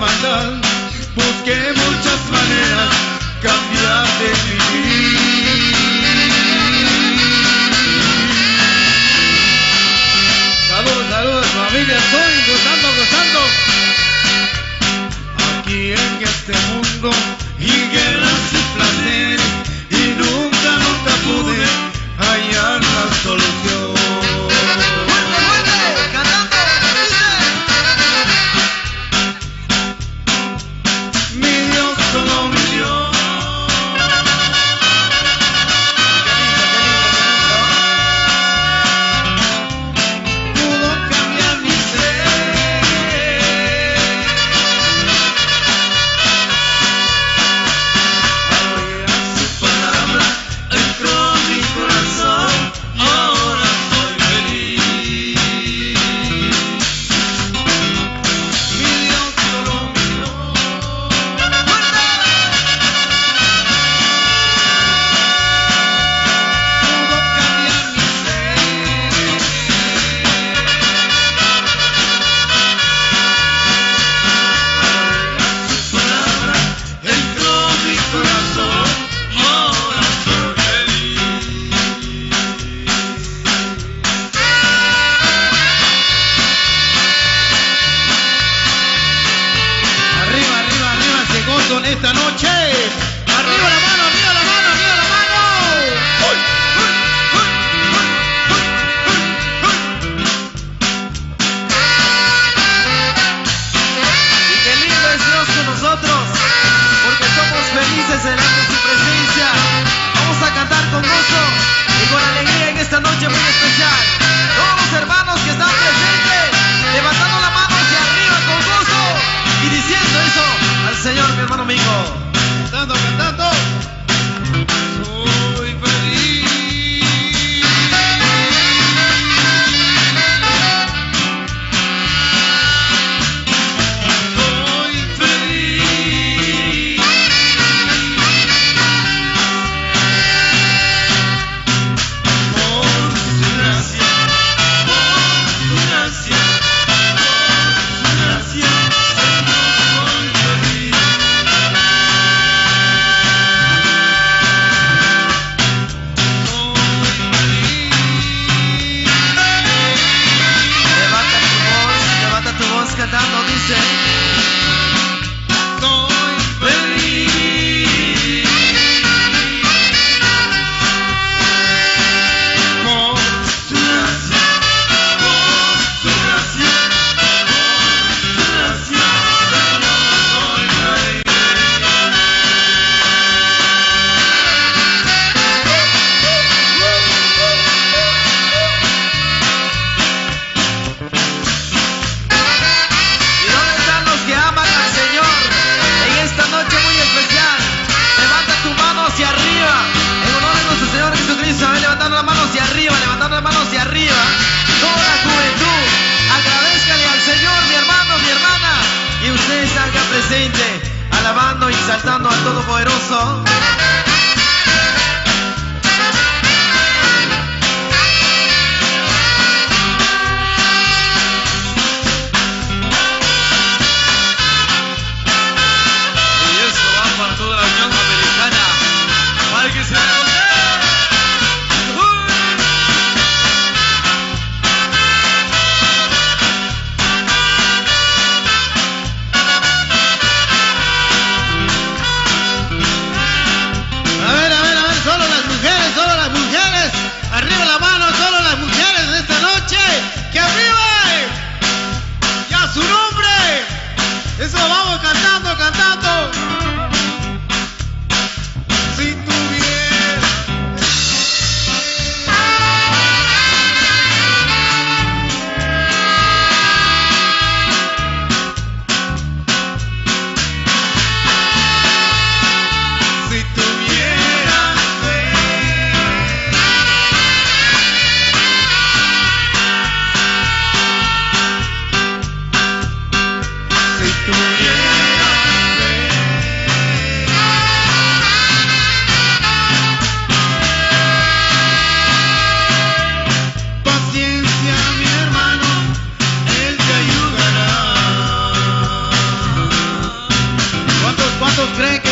maldad, busqué muchas maneras cambiar de vivir. Saludos, saludos familia, estoy gozando. Aquí en este mundo y guerras y placeres, y nunca pude hallar la solución. Esta noche, arriba la mano, arriba la mano, arriba la mano. Y qué lindo es Dios con nosotros, porque somos felices delante de su presencia. Vamos a cantar con gozo y con alegría en esta noche muy especial. Todos los hermanos que están presentes, levantando la mano hacia arriba con gozo y diciendo eso al Señor, mi hermano amigo. Cantando. Soy feliz. Soy feliz. Por su gracia, por su gracia, por su gracia. Cantando dice, soy feliz por su gracia, por su gracia, por su gracia, soy feliz. Levantando las manos hacia arriba, levantando las manos hacia arriba. Toda la juventud, agradezcanle al Señor, mi hermano, mi hermana. Y usted salga presente, alabando y exaltando al Todopoderoso. Y eso va para toda la Unión Americana. Para que se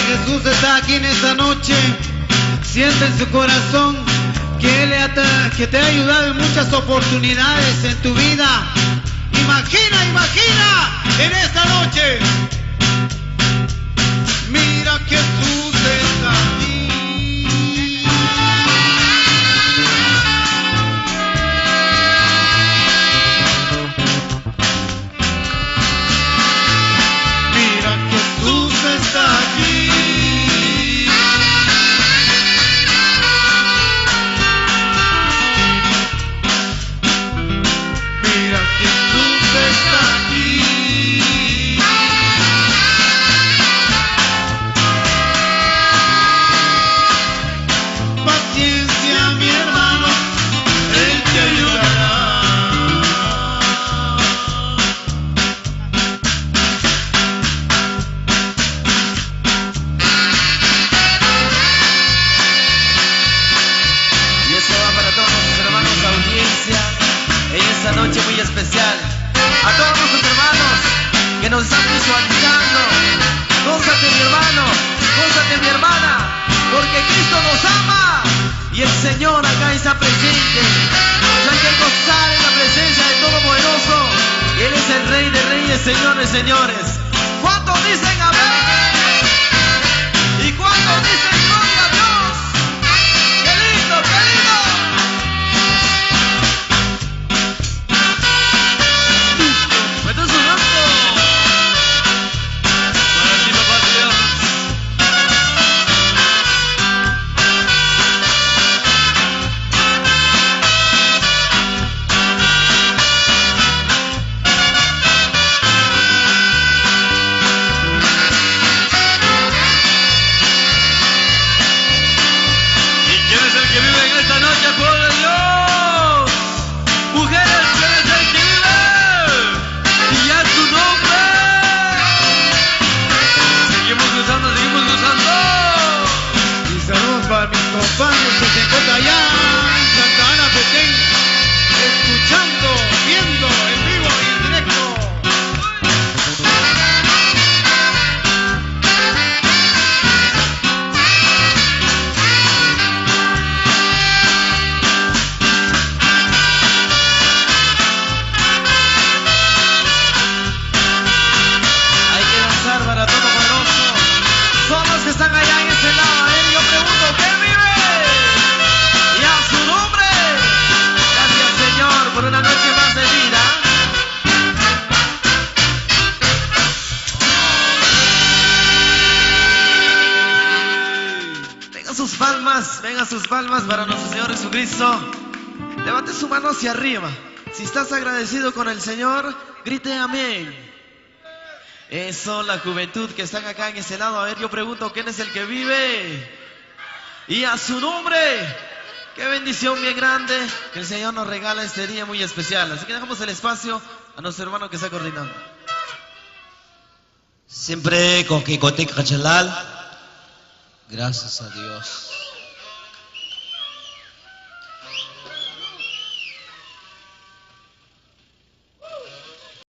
Jesús está aquí en esta noche, siente en su corazón que te ha ayudado en muchas oportunidades en tu vida. Imagina en esta noche. Mira que Jesús está aquí. Mira que Jesús está aquí. Mira que Jesús está aquí. Paciencia, mi hermano, Él te ayudará. Y esto va para todos nuestros hermanos de audiencia en esta noche muy especial. A todos nuestros hermanos que nos están visualizando. Gózate, mi hermano, gózate, mi hermana, porque Cristo nos ama y el Señor acá está presente. Pues hay que gozar en la presencia del Todopoderoso. Él es el Rey de Reyes, Señor de Señores. ¿Cuántos dicen amén? ¿Y cuántos dicen gloria a Dios? ¡Qué lindo, qué lindo! ¡Mete su rostro! Para ti, papá Dios. ¿Y quién es el que vive en esta noche, pueblo de Dios? Mujeres, ¿quién es el que vive? Y a su nombre. Seguimos gozando, seguimos gozando. Y saludos para mis compañeros que se encuentran allá en Santa Ana, Petén, escuchando, viendo en vivo y en directo. Hay que danzar para Todopoderoso. Son los que están allá en ese lado. A ver, yo pregunto, ¿quién vive? Y a su nombre. Gracias, Señor, por una noche más de vida. Vengan sus palmas para nuestro Señor Jesucristo. Levante su mano hacia arriba. Si estás agradecido con el Señor, grite amén. Eso, la juventud que están acá en ese lado. A ver, yo pregunto, ¿quién es el que vive? Y a su nombre. Qué bendición bien grande que el Señor nos regala este día muy especial. Así que dejamos el espacio a nuestro hermano que está coordinando. Siempre con Kikotek Cachalal. Gracias a Dios.